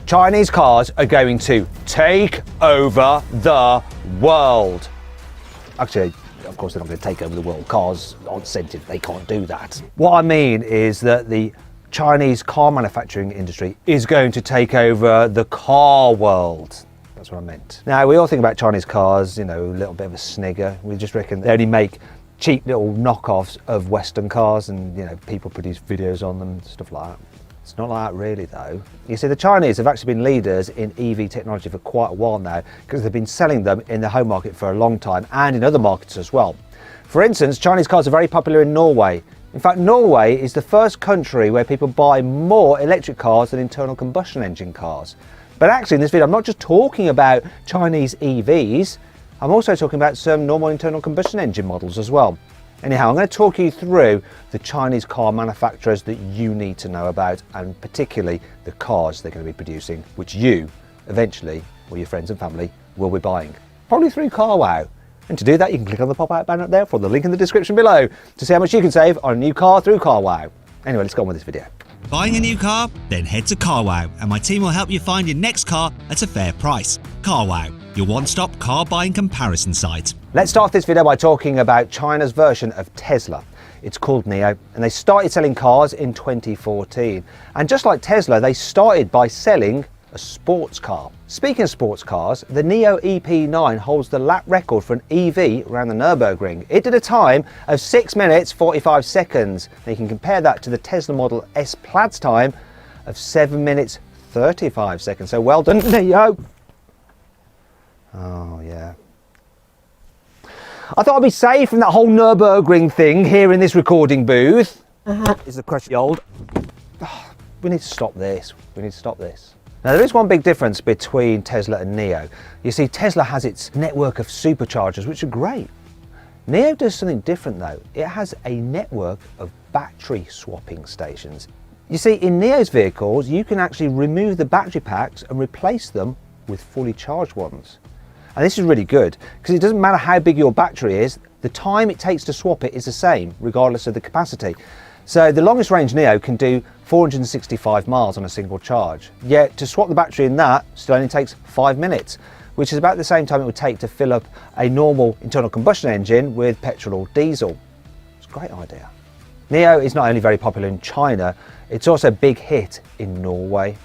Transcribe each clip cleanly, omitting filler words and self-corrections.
Chinese cars are going to take over the world. Actually, of course, they're not going to take over the world. Cars aren't sentient, they can't do that. What I mean is that the Chinese car manufacturing industry is going to take over the car world. That's what I meant. Now, we all think about Chinese cars, you know, a little bit of a snigger. We just reckon they only make cheap little knockoffs of Western cars and, you know, people produce videos on them, stuff like that. It's not like that really though. You see, the Chinese have actually been leaders in EV technology for quite a while now because they've been selling them in the home market for a long time and in other markets as well. For instance, Chinese cars are very popular in Norway. In fact, Norway is the first country where people buy more electric cars than internal combustion engine cars. But actually in this video, I'm not just talking about Chinese EVs, I'm also talking about some normal internal combustion engine models as well. Anyhow, I'm going to talk you through the Chinese car manufacturers that you need to know about, and particularly the cars they're going to be producing, which you, eventually, or your friends and family, will be buying. Probably through carwow. And to do that, you can click on the pop-out banner up there for the link in the description below to see how much you can save on a new car through carwow. Anyway, let's go on with this video. Buying a new car? Then head to carwow and my team will help you find your next car at a fair price. Carwow, your one-stop car buying comparison site. Let's start this video by talking about China's version of Tesla. It's called NIO, and they started selling cars in 2014. And just like Tesla, they started by selling a sports car. Speaking of sports cars, the NIO EP9 holds the lap record for an EV around the Nürburgring. It did a time of 6 minutes 45 seconds. Now you can compare that to the Tesla Model S Plaid's time of 7 minutes 35 seconds. So well done, NIO. Oh yeah. I thought I'd be safe from that whole Nürburgring thing here in this recording booth. Is the question old? Oh, we need to stop this. We need to stop this. Now there is one big difference between Tesla and NIO. You see, Tesla has its network of superchargers, which are great. NIO does something different though. It has a network of battery swapping stations. You see, in NIO's vehicles, you can actually remove the battery packs and replace them with fully charged ones. And this is really good because it doesn't matter how big your battery is, the time it takes to swap it is the same regardless of the capacity. So the longest range NIO can do 465 miles on a single charge, yet to swap the battery in that still only takes 5 minutes, which is about the same time it would take to fill up a normal internal combustion engine with petrol or diesel. It's a great idea. NIO is not only very popular in China, it's also a big hit in Norway.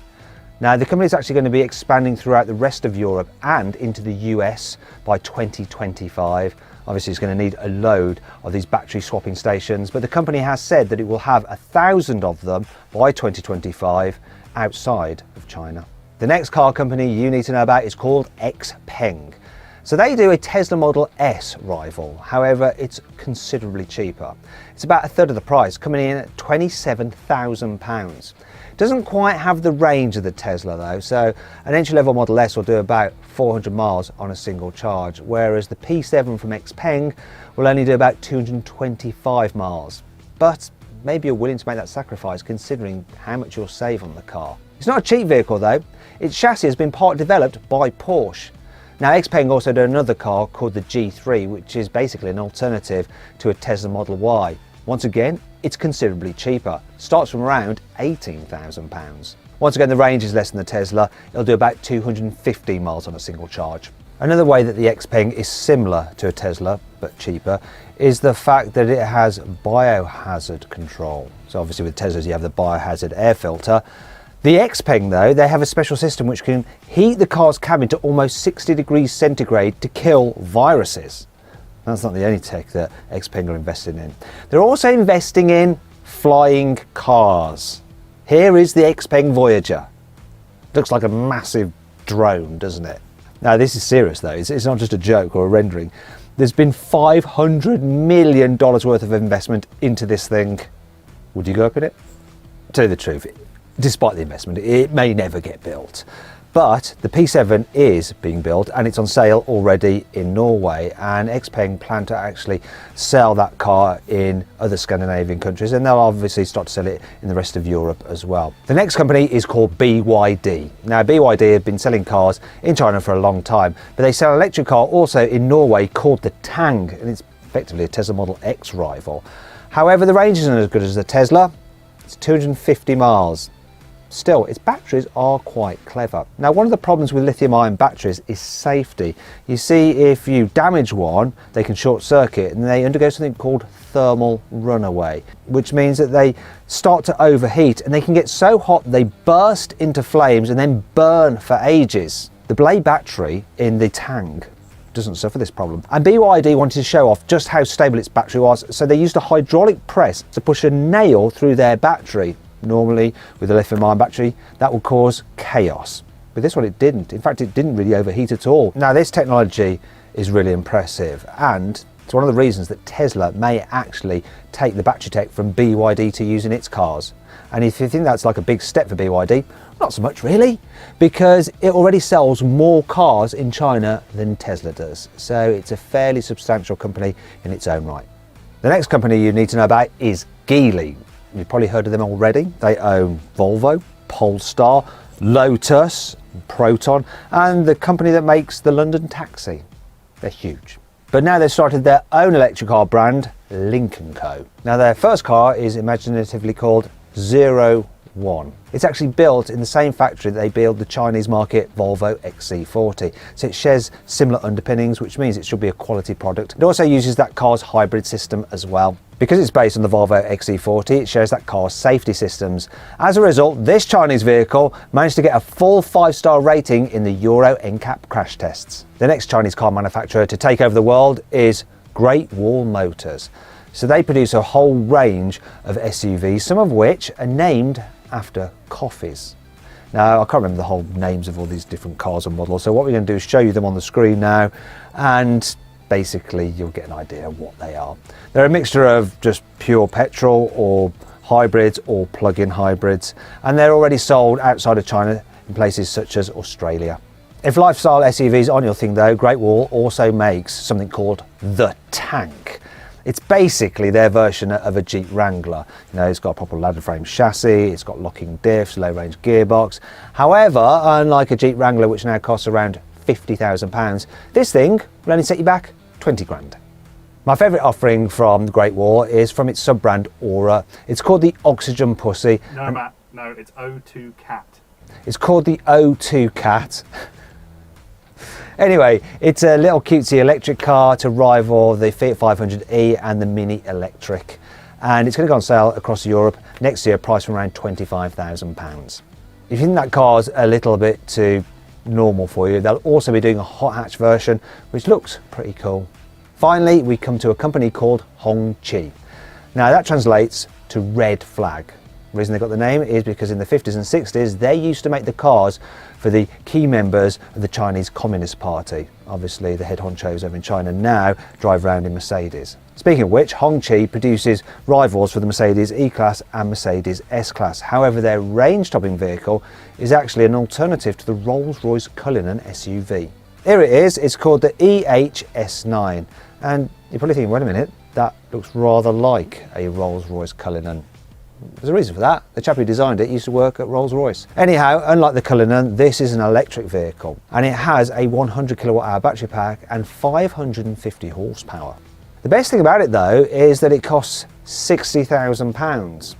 Now the company is actually going to be expanding throughout the rest of Europe and into the US by 2025. Obviously it's going to need a load of these battery swapping stations, but the company has said that it will have 1,000 of them by 2025 outside of China. The next car company you need to know about is called XPeng. So they do a Tesla Model S rival, however it's considerably cheaper. It's about a third of the price, coming in at £27,000. Doesn't quite have the range of the Tesla though, so an entry-level Model S will do about 400 miles on a single charge, whereas the P7 from XPeng will only do about 225 miles. But maybe you're willing to make that sacrifice considering how much you'll save on the car. It's not a cheap vehicle though. Its chassis has been part developed by Porsche. Now XPeng also do another car called the G3, which is basically an alternative to a Tesla Model Y. Once again, it's considerably cheaper, starts from around £18,000. Once again, the range is less than the Tesla. It'll do about 250 miles on a single charge. Another way that the XPeng is similar to a Tesla, but cheaper, is the fact that it has biohazard control. So obviously with Teslas you have the biohazard air filter. The XPeng though, they have a special system which can heat the car's cabin to almost 60 degrees centigrade to kill viruses. That's not the only tech that XPeng are investing in. They're also investing in flying cars. Here is the XPeng Voyager. Looks like a massive drone, doesn't it? Now this is serious though, it's not just a joke or a rendering. There's been $500 million worth of investment into this thing. Would you go up in it? To tell you the truth, despite the investment, it may never get built. But the P7 is being built and it's on sale already in Norway, and XPeng plan to actually sell that car in other Scandinavian countries, and they'll obviously start to sell it in the rest of Europe as well. The next company is called BYD. Now BYD have been selling cars in China for a long time, but they sell an electric car also in Norway called the Tang, and it's effectively a Tesla Model X rival. However, the range isn't as good as the Tesla. It's 250 miles. Still, its batteries are quite clever. Now, one of the problems with lithium-ion batteries is safety. You see, if you damage one, they can short circuit and they undergo something called thermal runaway, which means that they start to overheat and they can get so hot they burst into flames and then burn for ages. The Blade battery in the Tang doesn't suffer this problem. And BYD wanted to show off just how stable its battery was, so they used a hydraulic press to push a nail through their battery. Normally, with a lithium-ion battery, that will cause chaos. With this one, it didn't. In fact, it didn't really overheat at all. Now, this technology is really impressive, and it's one of the reasons that Tesla may actually take the battery tech from BYD to use in its cars. And if you think that's like a big step for BYD, not so much really, because it already sells more cars in China than Tesla does. So it's a fairly substantial company in its own right. The next company you need to know about is Geely. You've probably heard of them already. They own Volvo, Polestar, Lotus, Proton, and the company that makes the London taxi. They're huge. But now they've started their own electric car brand, Lynk & Co. Now their first car is imaginatively called 01. It's actually built in the same factory that they build the Chinese market Volvo XC40. So it shares similar underpinnings, which means it should be a quality product. It also uses that car's hybrid system as well. Because it's based on the Volvo XC40, it shares that car's safety systems. As a result, this Chinese vehicle managed to get a full 5-star rating in the Euro NCAP crash tests. The next Chinese car manufacturer to take over the world is Great Wall Motors. So they produce a whole range of SUVs, some of which are named after coffees. Now, I can't remember the whole names of all these different cars and models, so what we're going to do is show you them on the screen now, and basically you'll get an idea of what they are. They're a mixture of just pure petrol or hybrids or plug-in hybrids, and they're already sold outside of China in places such as Australia. If lifestyle SUVs aren't your thing though, Great Wall also makes something called the Tank. It's basically their version of a Jeep Wrangler. You know, it's got a proper ladder frame chassis, it's got locking diffs, low range gearbox. However, unlike a Jeep Wrangler, which now costs around £50,000, this thing will only set you back 20 grand. My favourite offering from the Great Wall is from its sub-brand Aura. It's called the Oxygen Pussy. No, Matt, no, it's O2 Cat. It's called the O2 Cat. Anyway, it's a little cutesy electric car to rival the Fiat 500e and the Mini Electric. And it's going to go on sale across Europe next year, priced from around £25,000. If you think that car's a little bit too normal for you, they'll also be doing a hot hatch version, which looks pretty cool. Finally, we come to a company called Hongqi. Now that translates to red flag. The reason they got the name is because in the 50s and 60s, they used to make the cars for the key members of the Chinese Communist Party. Obviously, the head honchos over in China now drive around in Mercedes. Speaking of which, Hongqi produces rivals for the Mercedes E-Class and Mercedes S-Class. However, their range-topping vehicle is actually an alternative to the Rolls-Royce Cullinan SUV. Here it is, it's called the EHS9. And you're probably thinking, wait a minute, that looks rather like a Rolls-Royce Cullinan. There's a reason for that. The chap who designed it used to work at Rolls-Royce. Anyhow, unlike the Cullinan, this is an electric vehicle, and it has a 100 kilowatt-hour battery pack and 550 horsepower. The best thing about it though is that it costs £60,000.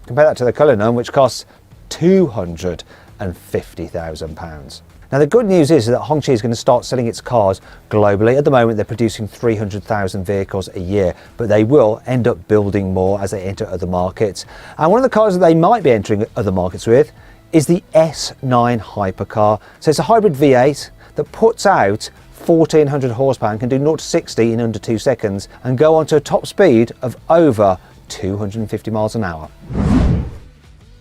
Compare that to the Cullinan, which costs £250,000. Now the good news is that Hongqi is going to start selling its cars globally. At the moment they're producing 300,000 vehicles a year, but they will end up building more as they enter other markets. And one of the cars that they might be entering other markets with is the S9 hypercar. So it's a hybrid V8 that puts out 1400 horsepower and can do 0 to 60 in under 2 seconds and go on to a top speed of over 250 miles an hour.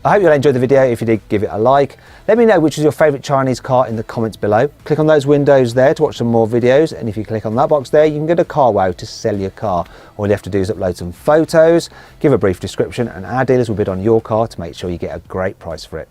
I hope you'll enjoy the video. If you did, give it a like. Let me know which is your favourite Chinese car in the comments below. Click on those windows there to watch some more videos, and if you click on that box there, you can go to carwow to sell your car. All you have to do is upload some photos, give a brief description, and our dealers will bid on your car to make sure you get a great price for it.